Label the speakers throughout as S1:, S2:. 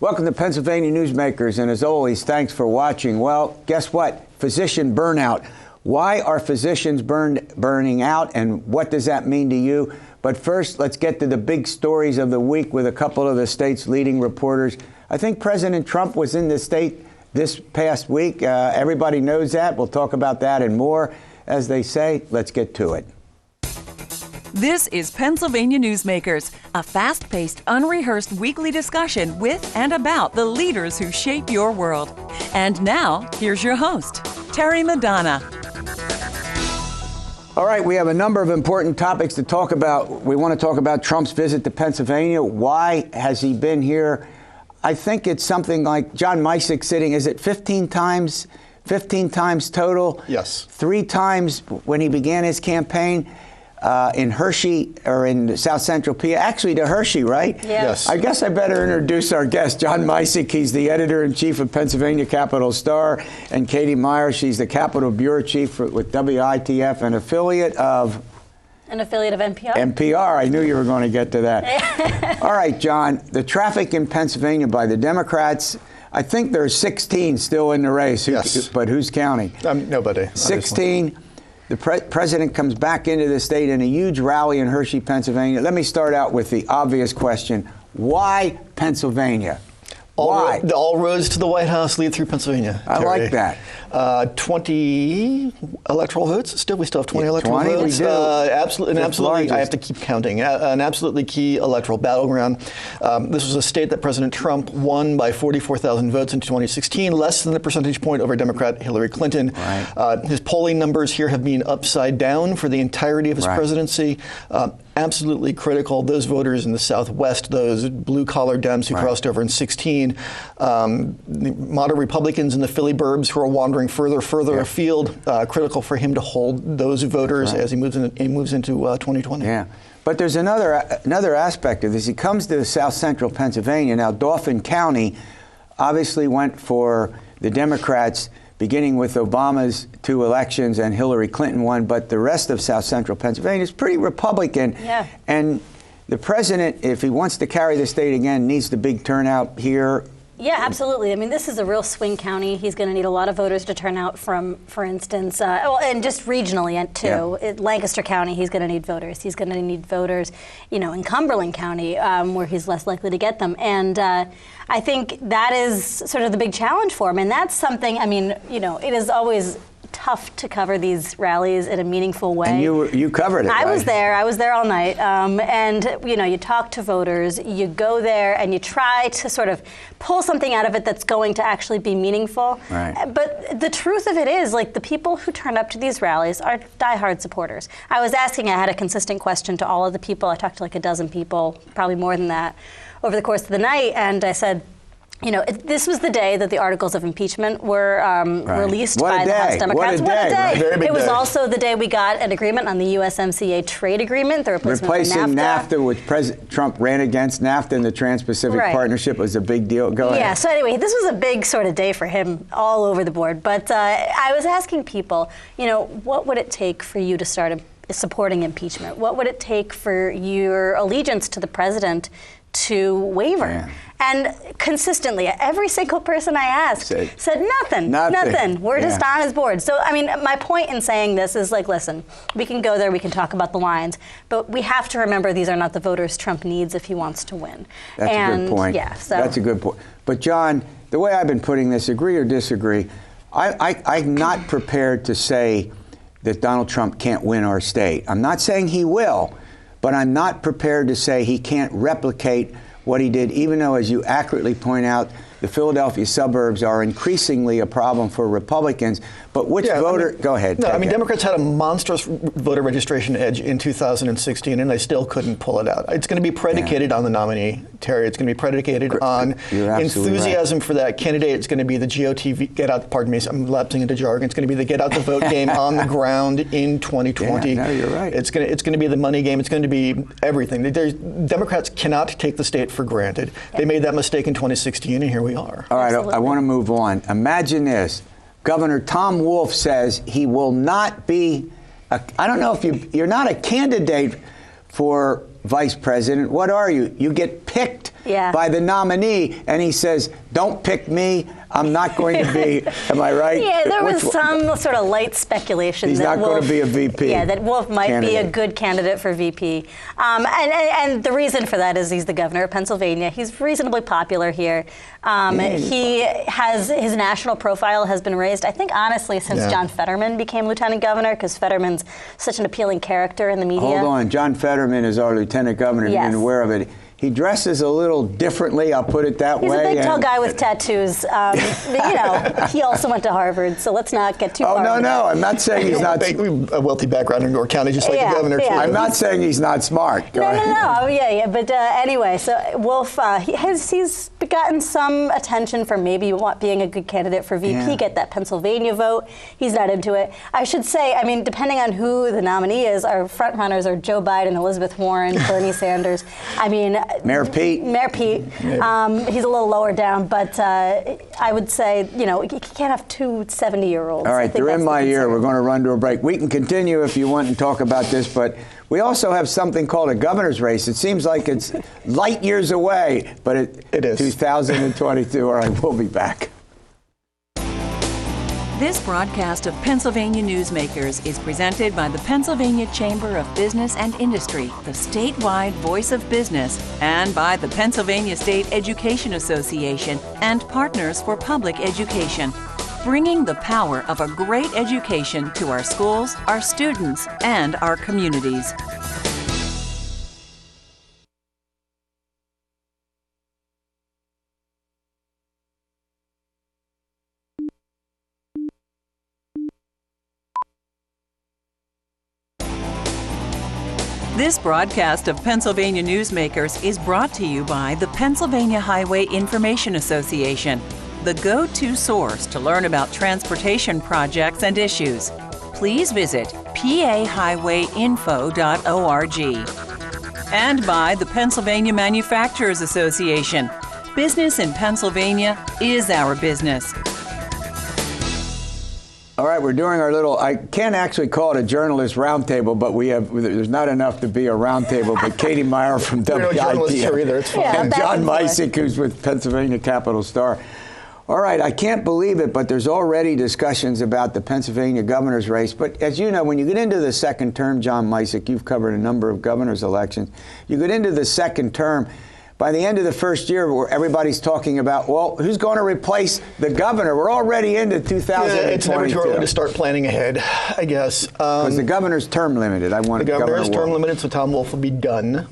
S1: Welcome to Pennsylvania Newsmakers, and as always, thanks for watching. Well, guess what? Physician burnout. Why are physicians burning out, and what does that mean to you? But first, let's get to the big stories of the week with a couple of the state's leading reporters. I think President Trump was in the state this past week. Everybody knows that. We'll talk about that and more. As they say, let's get to it.
S2: This is Pennsylvania Newsmakers, a fast-paced, unrehearsed weekly discussion with and about the leaders who shape your world. And now, here's your host, Terry Madonna.
S1: All right, we have a number of important topics to talk about. We want to talk about Trump's visit to Pennsylvania. Why has he been here? I think it's something like John Micek sitting, is it 15 times? 15 times total?
S3: Yes.
S1: 3 times when he began his campaign. In Hershey, or in South Central PA, actually to Hershey, right?
S3: Yeah. Yes.
S1: I guess I better introduce our guest, John Micek. He's the editor-in-chief of Pennsylvania Capital Star, and Katie Meyer, she's the Capital Bureau Chief with WITF, an affiliate of...
S4: An affiliate of NPR?
S1: NPR. I knew you were going to get to that. All right, John, the traffic in Pennsylvania by the Democrats, I think there's 16 still in the race.
S3: Yes.
S1: But who's counting?
S3: Nobody.
S1: 16. Obviously. The president comes back into the state in a huge rally in Hershey, Pennsylvania. Let me start out with the obvious question. Why Pennsylvania? Why?
S3: All roads to the White House lead through Pennsylvania.
S1: I like that.
S3: 20 electoral votes. We still have 20 electoral
S1: 20
S3: votes.
S1: We do.
S3: Absolutely. I have to keep counting. An absolutely key electoral battleground. This was a state that President Trump won by 44,000 votes in 2016, less than a percentage point over Democrat Hillary Clinton.
S1: Right.
S3: His polling numbers here have been upside down for the entirety of his presidency. Absolutely critical. Those voters in the Southwest, those blue-collar Dems who crossed over in 16, the moderate Republicans in the Philly burbs who are wandering further afield, critical for him to hold those voters as he moves into 2020.
S1: Yeah. But there's another aspect of this. He comes to South Central Pennsylvania. Now, Dauphin County obviously went for the Democrats, beginning with Obama's 2 elections and Hillary Clinton won, but the rest of South Central Pennsylvania is pretty Republican.
S4: Yeah.
S1: And the president, if he wants to carry the state again, needs the big turnout here.
S4: Yeah, absolutely. I mean, this is a real swing county. He's going to need a lot of voters to turn out from, for instance, and just regionally too.
S1: Yeah.
S4: Lancaster County, he's going to need voters. He's going to need voters, in Cumberland County, where he's less likely to get them. And I think that is sort of the big challenge for him. And that's something, it is always tough to cover these rallies in a meaningful way.
S1: And you covered it,
S4: I
S1: right?
S4: was there all night. And, you talk to voters, you go there and you try to sort of pull something out of it that's going to actually be meaningful.
S1: Right.
S4: But the truth of it is, the people who turn up to these rallies are diehard supporters. I had a consistent question to all of the people. I talked to a dozen people, probably more than that, over the course of the night. And I said, this was the day that the articles of impeachment were released by the House Democrats.
S1: What a day.
S3: Very big
S4: It was
S3: day.
S4: Also the day we got an agreement on the USMCA trade agreement, the replacing
S1: NAFTA, which President Trump ran against. NAFTA and the Trans-Pacific Partnership was a big deal. Go ahead.
S4: Yeah, so anyway, this was a big sort of day for him all over the board. But I was asking people, what would it take for you to start supporting impeachment? What would it take for your allegiance to the president to waver?
S1: Yeah.
S4: And consistently, every single person I asked said nothing. We're just on his board. So, my point in saying this is listen, we can go there, we can talk about the lines, but we have to remember these are not the voters Trump needs if he wants to win.
S1: That's a good point.
S4: Yeah, so.
S1: That's a good point. But John, the way I've been putting this, agree or disagree, I'm not prepared to say that Donald Trump can't win our state. I'm not saying he will, but I'm not prepared to say he can't replicate what he did, even though, as you accurately point out, the Philadelphia suburbs are increasingly a problem for Republicans. But which voter? Go ahead.
S3: No, Democrats had a monstrous voter registration edge in 2016, and they still couldn't pull it out. It's going to be predicated on the nominee, Terry. It's going to be predicated on enthusiasm for that candidate. It's going to be the GOT get out. Pardon me, I'm lapsing into jargon. It's going to be the get out the vote game on the ground in 2020.
S1: Yeah, no, you're right.
S3: It's going to be the money game. It's going to be everything. Democrats cannot take the state for granted. They made that mistake in 2016, and here we are.
S1: All right, I want to move on. Imagine this. Governor Tom Wolf says he will not be, I don't know if you're not a candidate for vice president. What are you? You get picked by the nominee, and he says, don't pick me. I'm not going to be, am I right?
S4: Yeah, there was some sort of light speculation
S1: he's
S4: that
S1: not going to be a VP.
S4: Yeah, that Wolf might be a good candidate for VP. And the reason for that is he's the governor of Pennsylvania. He's reasonably popular here. He has, his national profile has been raised, I think, honestly, since John Fetterman became lieutenant governor, because Fetterman's such an appealing character in the media.
S1: Hold on, John Fetterman is our lieutenant governor. Yes. You've been aware of it. He dresses a little differently, I'll put it that way.
S4: He's a big, tall guy with tattoos. You know, he also went to Harvard, so let's not get too far.
S1: Oh, no, I'm not saying he's not.
S3: A wealthy background in York County, just like the governor.
S4: Yeah.
S1: I'm not saying he's not smart.
S4: No. Yeah. But anyway, so Wolf, he's gotten some attention for maybe being a good candidate for VP, get that Pennsylvania vote. He's not into it. I should say, I mean, depending on who the nominee is, our front runners are Joe Biden, Elizabeth Warren, Bernie Sanders. I mean,
S1: Mayor Pete.
S4: He's a little lower down, but I would say, you know, you can't have two 70-year-olds.
S1: All right, they're in my ear. We're going to run to a break. We can continue if you want and talk about this, but we also have something called a governor's race. It seems like it's light years away, but it is 2022. All right, we'll be back.
S2: This broadcast of Pennsylvania Newsmakers is presented by the Pennsylvania Chamber of Business and Industry, the statewide voice of business, and by the Pennsylvania State Education Association and Partners for Public Education, bringing the power of a great education to our schools, our students, and our communities. This broadcast of Pennsylvania Newsmakers is brought to you by the Pennsylvania Highway Information Association, the go-to source to learn about transportation projects and issues. Please visit pahighwayinfo.org. And by the Pennsylvania Manufacturers Association. Business in Pennsylvania is our business.
S1: All right, we're doing our little, I can't actually call it a journalist roundtable, but there's not enough to be a roundtable, but Katie Meyer from WITF and John Micek, who's with Pennsylvania Capital Star. All right, I can't believe it, but there's already discussions about the Pennsylvania governor's race. But as you know, when you get into the second term, John Micek, you've covered a number of governor's elections, you get into the second term, by the end of the first year, where everybody's talking about, well, who's going to replace the governor? We're already into 2022.
S3: It's never too early to start planning ahead, I guess.
S1: Because the governor's term limited.
S3: The governor's term limited, so Tom Wolf will be done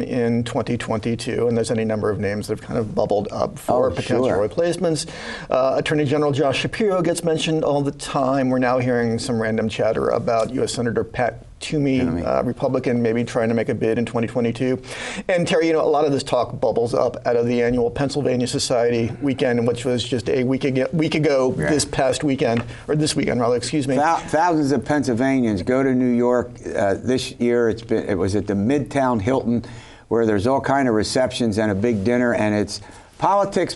S3: in 2022. And there's any number of names that have kind of bubbled up for potential replacements. Attorney General Josh Shapiro gets mentioned all the time. We're now hearing some random chatter about U.S. Senator Pat Toomey, Republican, maybe trying to make a bid in 2022. And Terry, you know, a lot of this talk bubbles up out of the annual Pennsylvania Society weekend, which was just a week ago this past weekend, or this weekend rather, excuse me.
S1: Thousands of Pennsylvanians go to New York this year. It was at the Midtown Hilton, where there's all kind of receptions and a big dinner, and it's politics,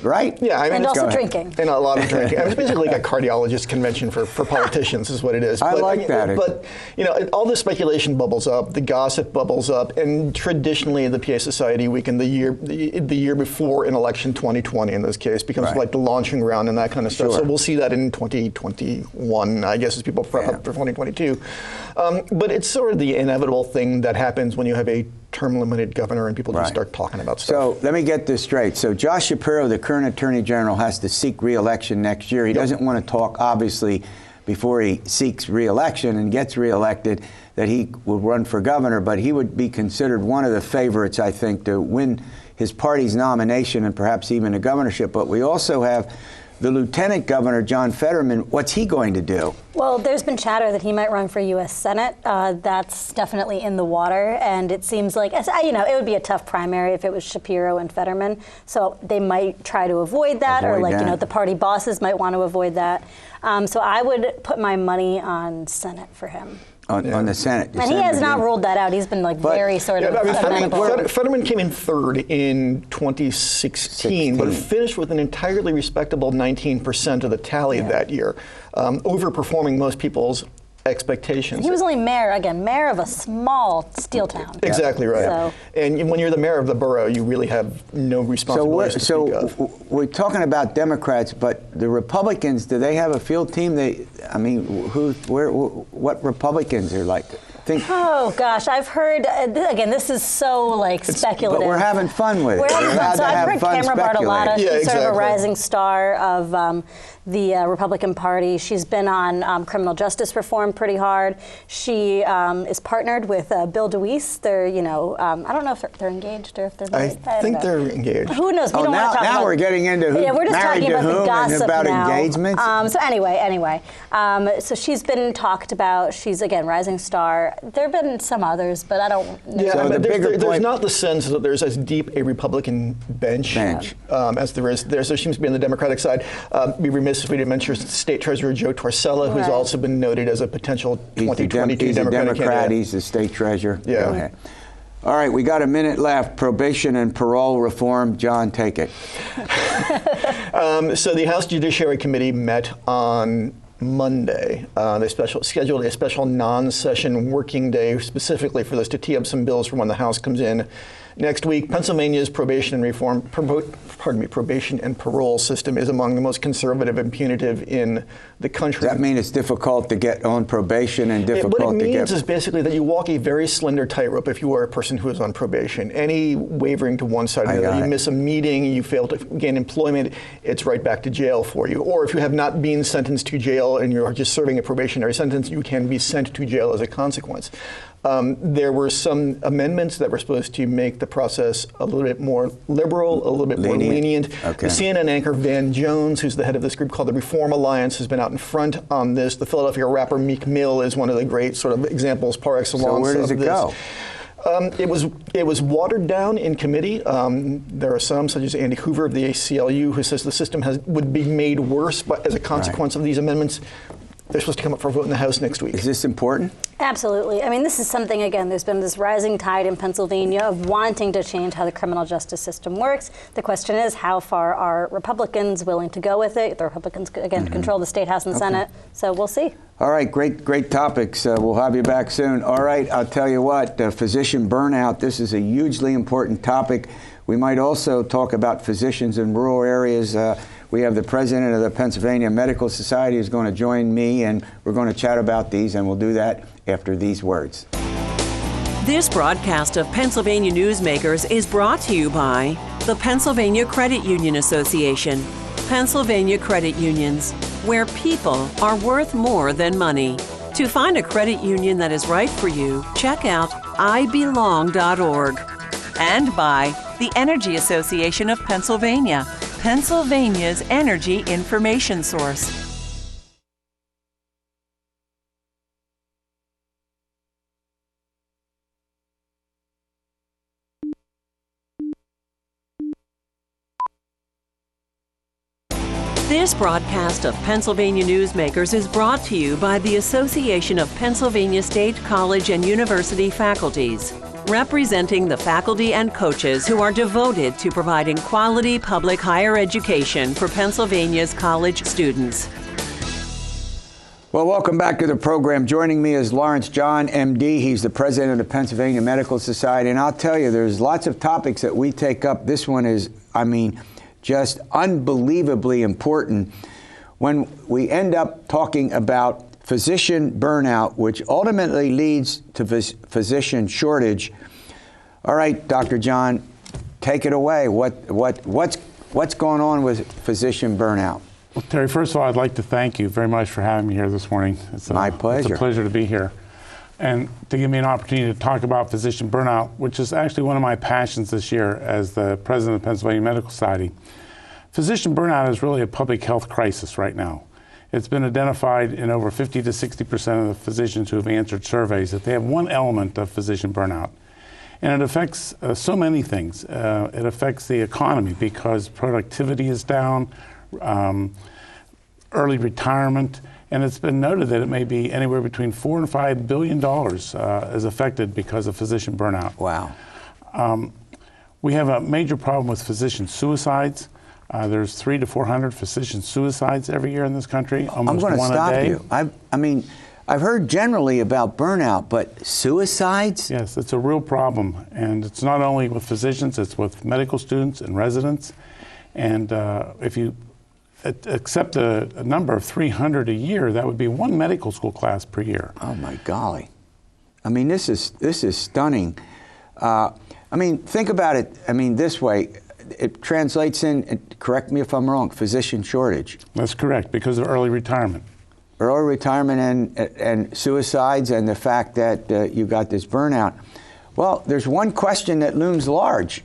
S1: right?
S3: Yeah, I mean,
S4: and also drinking.
S3: And a lot of drinking. I mean, it's basically like a cardiologist convention for politicians is what it is.
S1: I like that.
S3: But, you know, all the speculation bubbles up, the gossip bubbles up, and traditionally the PA Society weekend, the year before an election, 2020 in this case, becomes like the launching round and that kind of stuff. So we'll see that in 2021, I guess, as people prep up for 2022. But it's sort of the inevitable thing that happens when you have a term-limited governor and people just start talking about stuff.
S1: So let me get this straight. So Josh Shapiro, the current Attorney General, has to seek re-election next year. He doesn't want to talk, obviously, before he seeks re-election and gets re-elected, that he will run for governor, but he would be considered one of the favorites, I think, to win his party's nomination and perhaps even a governorship. But we also have the Lieutenant Governor, John Fetterman. What's he going to do?
S4: Well, there's been chatter that he might run for U.S. Senate. That's definitely in the water, and it seems like, you know, it would be a tough primary if it was Shapiro and Fetterman. So they might try to avoid that, you know, the party bosses might want to avoid that. So I would put my money on Senate for him.
S1: On the Senate.
S4: And he has not ruled that out. He's been very sort of amenable.
S3: Fetterman came in third in 2016, but finished with an entirely respectable 19% of the tally that year, overperforming most people's expectations.
S4: He was only mayor of a small steel town.
S3: Exactly right.
S4: So.
S3: And when you're the mayor of the borough, you really have no responsibility to speak of.
S1: We're talking about Democrats, but the Republicans, do they have a field team? What Republicans are like?
S4: Oh gosh, I've heard. Again, this is so speculative.
S1: But we're having fun with it.
S4: We're having fun. So I've heard Cameron Bartolotta. She's sort of a rising star of the Republican Party. She's been on criminal justice reform pretty hard. She is partnered with Bill DeWeese. They're, I don't know if they're engaged or if they're married.
S3: I think they're engaged.
S4: Who knows? We don't want to talk about.
S1: Now we're getting into who
S4: we're just
S1: married
S4: talking
S1: to
S4: about the
S1: whom
S4: gossip
S1: and about
S4: now.
S1: engagements.
S4: So anyway, so she's been talked about. She's again rising star. There have been some others, but I don't know.
S3: Yeah, so but there's not the sense that there's as deep a Republican bench. As there is there. So she seems to be on the Democratic side. Be remiss if we didn't mention State Treasurer Joe Torsella, who's also been noted as a potential 2022
S1: he's
S3: Democratic candidate.
S1: He's the state treasurer.
S3: Yeah.
S1: Okay. All right, we got a minute left. Probation and parole reform. John, take it.
S3: So the House Judiciary Committee met on Monday. They scheduled a special non-session working day specifically for this to tee up some bills for when the House comes in next week. Pennsylvania's probation and parole system is among the most conservative and punitive in the country.
S1: Does that mean it's difficult to get on probation and difficult to get?
S3: What it means is basically that you walk a very slender tightrope if you are a person who is on probation. Any wavering to one side or the other, you miss a meeting, you fail to gain employment, it's right back to jail for you. Or if you have not been sentenced to jail and you're just serving a probationary sentence, you can be sent to jail as a consequence. There were some amendments that were supposed to make the process a little bit more liberal, a little bit more lenient.
S1: Okay.
S3: The CNN anchor Van Jones, who's the head of this group called the Reform Alliance, has been out in front on this. The Philadelphia rapper Meek Mill is one of the great sort of examples par excellence of this.
S1: So where does it go?
S3: It was watered down in committee. There are some, such as Andy Hoover of the ACLU, who says the system would be made worse as a consequence of these amendments. They're supposed to come up for a vote in the House next week.
S1: Is this important?
S4: Absolutely. I mean, this is something, again, there's been this rising tide in Pennsylvania of wanting to change how the criminal justice system works. The question is, how far are Republicans willing to go with it? The Republicans, again, control the State House and Senate, so we'll see. All
S1: right, great topics. We'll have you back soon. All right, I'll tell you what, physician burnout, this is a hugely important topic. We might also talk about physicians in rural areas. We have the president of the Pennsylvania Medical Society who's going to join me, and we're going to chat about these, and we'll do that after these words.
S2: This broadcast of Pennsylvania Newsmakers is brought to you by the Pennsylvania Credit Union Association. Pennsylvania Credit Unions, where people are worth more than money. To find a credit union that is right for you, check out ibelong.org. And by the Energy Association of Pennsylvania, Pennsylvania's energy information source. This broadcast of Pennsylvania Newsmakers is brought to you by the Association of Pennsylvania State College and University Faculties, representing the faculty and coaches who are devoted to providing quality public higher education for Pennsylvania's college students.
S1: Well, welcome back to the program. Joining me is Lawrence John, MD. He's the president of the Pennsylvania Medical Society. And I'll tell you, there's lots of topics that we take up. This one is, just unbelievably important when we end up talking about physician burnout, which ultimately leads to physician shortage. All right, Dr. John, take it away. What's going on with physician burnout?
S5: Well, Terry, first of all, I'd like to thank you very much for having me here this morning. It's
S1: my pleasure.
S5: It's a pleasure to be here. And to give me an opportunity to talk about physician burnout, which is actually one of my passions this year as the president of the Pennsylvania Medical Society. Physician burnout is really a public health crisis right now. It's been identified in over 50 to 60% of the physicians who have answered surveys that they have one element of physician burnout. And it affects so many things. It affects the economy because productivity is down, early retirement, and it's been noted that it may be anywhere between $4 and $5 billion is affected because of physician burnout.
S1: Wow.
S5: We have a major problem with physician suicides. There's 300 to 400 physician suicides every year in this country. Almost
S1: I'm going to
S5: one
S1: stop
S5: a day.
S1: you. I've heard generally about burnout, but suicides?
S5: Yes, it's a real problem. And it's not only with physicians, it's with medical students and residents. And if you accept a number of 300 a year, that would be one medical school class per year.
S1: Oh my golly. I mean, this is stunning. I mean, think about it, this way. It translates in, correct me if I'm wrong, physician shortage.
S5: That's correct, because of early retirement.
S1: Early retirement and suicides, and the fact that you got this burnout. Well, there's one question that looms large.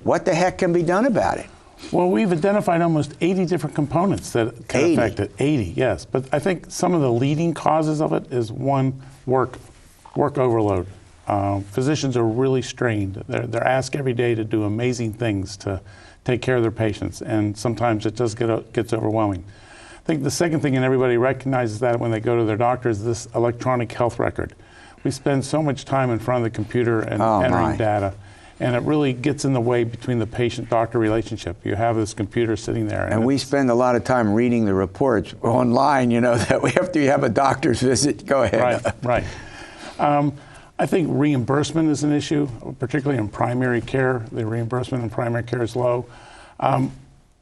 S1: What the heck can be done about it?
S5: Well, we've identified almost 80 different components that can
S1: 80?
S5: affect it. 80, yes. But I think some of the leading causes of it is one, work overload. Physicians are really strained. They're asked every day to do amazing things to take care of their patients, and sometimes it just gets overwhelming. I think the second thing, and everybody recognizes that when they go to their doctor, is this electronic health record. We spend so much time in front of the computer and entering data, and it really gets in the way between the patient-doctor relationship. You have this computer sitting there.
S1: And we spend a lot of time reading the reports online, that we have to have a doctor's visit. Go ahead.
S5: Right. I think reimbursement is an issue, particularly in primary care. The reimbursement in primary care is low.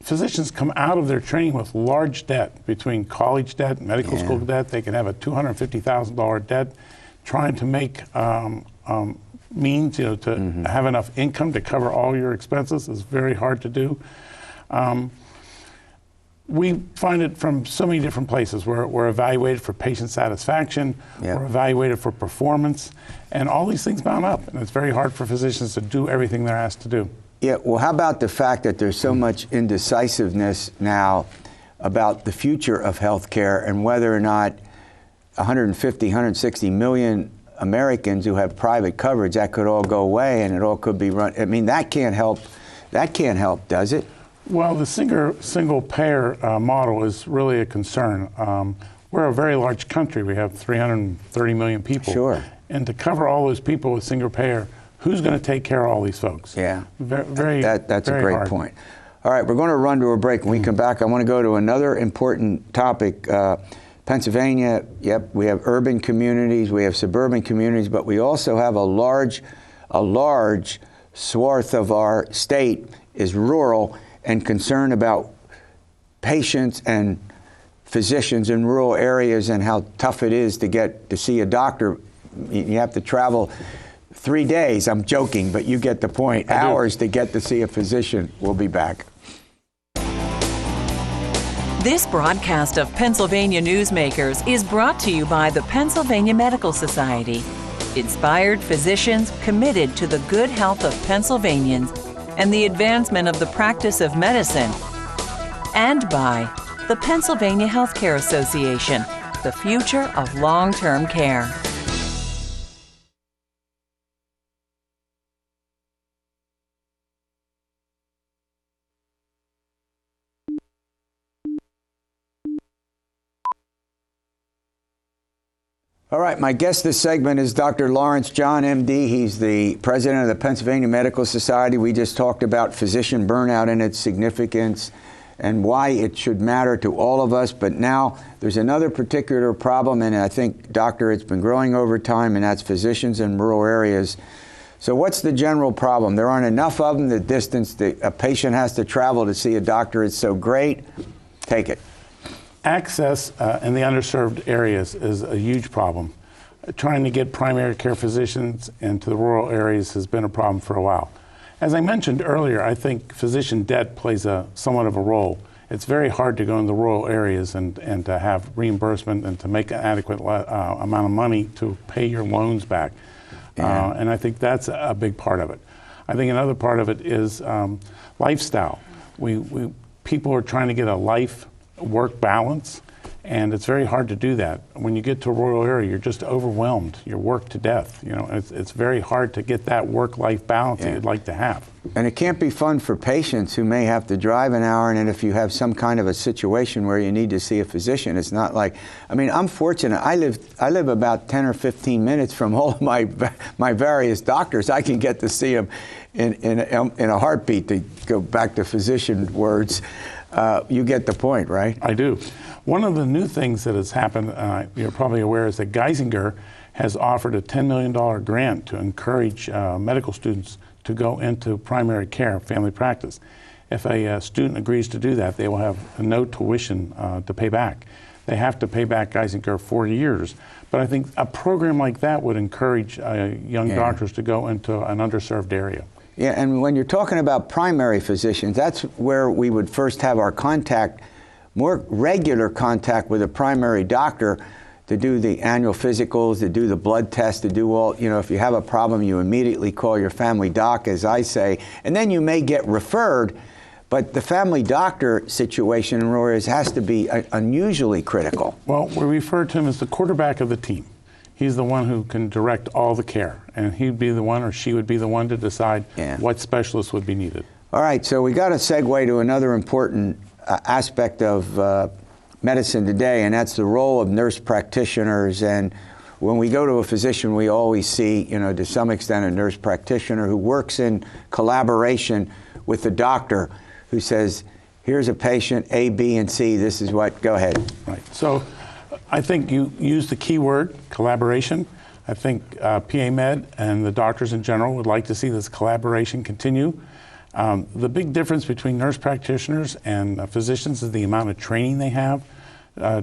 S5: Physicians come out of their training with large debt, between college debt, medical school debt. They can have a $250,000 debt. Trying to make means, to have enough income to cover all your expenses is very hard to do. We find it from so many different places. We're evaluated for patient satisfaction, we're evaluated for performance, and all these things mount up. And it's very hard for physicians to do everything they're asked to do. Yeah,
S1: well, how about the fact that there's so much indecisiveness now about the future of healthcare and whether or not 150, 160 million Americans who have private coverage, that could all go away and it all could be run. I mean, that can't help. That can't help, does it?
S5: Well, the single payer model is really a concern. We're a very large country. We have 330 million people.
S1: Sure.
S5: And to cover all those people with single payer, who's going to take care of all these folks?
S1: Yeah.
S5: That's
S1: a great point. All right, we're going to run to a break. When we come back, I want to go to another important topic. Pennsylvania, we have urban communities, we have suburban communities, but we also have a large swath of our state is rural and concerned about patients and physicians in rural areas and how tough it is to get to see a doctor. You have to travel 3 days. I'm joking, but you get the point. Hours to get to see a physician. We'll be back.
S2: This broadcast of Pennsylvania Newsmakers is brought to you by the Pennsylvania Medical Society. Inspired physicians committed to the good health of Pennsylvanians and the advancement of the practice of medicine. And by the Pennsylvania Healthcare Association, the future of long-term care.
S1: All right, my guest this segment is Dr. Lawrence John, MD. He's the president of the Pennsylvania Medical Society. We just talked about physician burnout and its significance and why it should matter to all of us. But now there's another particular problem, and I think, Doctor, it's been growing over time, and that's physicians in rural areas. So what's the general problem? There aren't enough of them. The distance that a patient has to travel to see a doctor is so great. Take it.
S5: Access in the underserved areas is a huge problem. Trying to get primary care physicians into the rural areas has been a problem for a while. As I mentioned earlier, I think physician debt plays somewhat of a role. It's very hard to go in the rural areas and to have reimbursement and to make an adequate amount of money to pay your loans back. And I think that's a big part of it. I think another part of it is lifestyle. People are trying to get a life-work balance, and it's very hard to do that. When you get to a rural area, you're just overwhelmed. You're worked to death. It's very hard to get that work-life balance that you'd like to have.
S1: And it can't be fun for patients who may have to drive an hour, and if you have some kind of a situation where you need to see a physician, it's not like, I'm fortunate. I live about 10 or 15 minutes from all of my various doctors. I can get to see them in a heartbeat, to go back to physician words. You get the point, right?
S5: I do. One of the new things that has happened, you're probably aware, is that Geisinger has offered a $10 million grant to encourage medical students to go into primary care, family practice. If a student agrees to do that, they will have no tuition to pay back. They have to pay back Geisinger 4 years. But I think a program like that would encourage young doctors to go into an underserved area.
S1: Yeah, and when you're talking about primary physicians, that's where we would first have our contact, more regular contact with a primary doctor to do the annual physicals, to do the blood tests, to do all, if you have a problem, you immediately call your family doc, as I say, and then you may get referred, but the family doctor situation in rural areas has to be unusually critical.
S5: Well, we refer to him as the quarterback of the team. He's the one who can direct all the care, and he'd be the one, or she would be the one, to decide what specialists would be needed.
S1: All right, so we got to segue to another important aspect of medicine today, and that's the role of nurse practitioners. And when we go to a physician, we always see, to some extent, a nurse practitioner who works in collaboration with the doctor, who says, here's a patient, A, B, and C, this is what, go ahead.
S5: Right, so I think you use the key word, collaboration. I think PA Med and the doctors in general would like to see this collaboration continue. The big difference between nurse practitioners and physicians is the amount of training they have.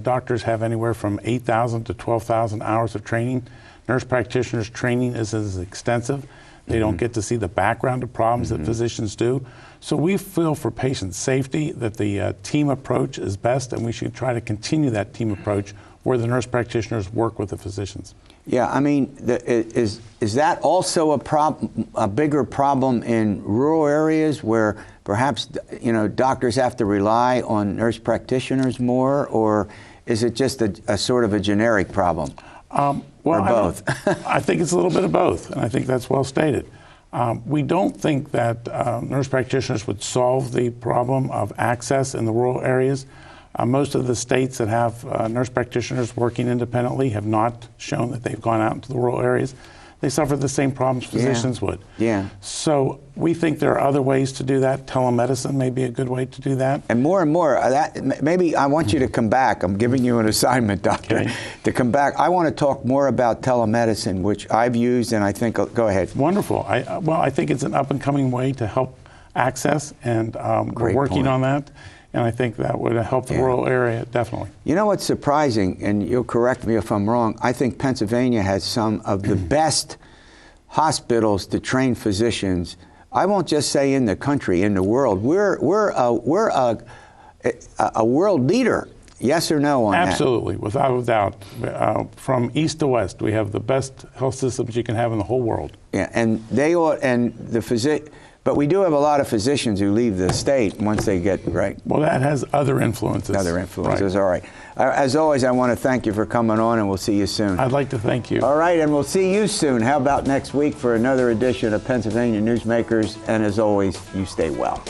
S5: Doctors have anywhere from 8,000 to 12,000 hours of training. Nurse practitioners' training is as extensive. They don't get to see the background of problems that physicians do. So we feel for patient safety that the team approach is best, and we should try to continue that team approach where the nurse practitioners work with the physicians.
S1: Yeah, I mean, is that also a bigger problem in rural areas where perhaps, doctors have to rely on nurse practitioners more, or is it just a sort of a generic problem? Or both?
S5: I think it's a little bit of both, and I think that's well stated. We don't think that nurse practitioners would solve the problem of access in the rural areas. Most of the states that have nurse practitioners working independently have not shown that they've gone out into the rural areres. They suffer the same problems physicians would.
S1: Yeah.
S5: So we think there are other ways to do that. Telemedicine may be a good way to do that.
S1: And more, maybe I want you to come back. I'm giving you an assignment, doctor, to come back. I want to talk more about telemedicine, which I've used, and I think, go ahead.
S5: Wonderful. I think it's an up-and-coming way to help access, and we're working on that. And I think that would help the rural area, definitely. You
S1: know what's surprising, and you'll correct me if I'm wrong, I think Pennsylvania has some of the best hospitals to train physicians. I won't just say in the country, in the world. We're a world leader. Yes or no on that?
S5: Absolutely, without a doubt. From east to west, we have the best health systems you can have in the whole world.
S1: Yeah, and but we do have a lot of physicians who leave the state once they get right.
S5: Well, that has other influences.
S1: Other influences, all right. As always, I want to thank you for coming on, and we'll see you soon.
S5: I'd like to thank you.
S1: All right, and we'll see you soon. How about next week for another edition of Pennsylvania Newsmakers? And as always, you stay well.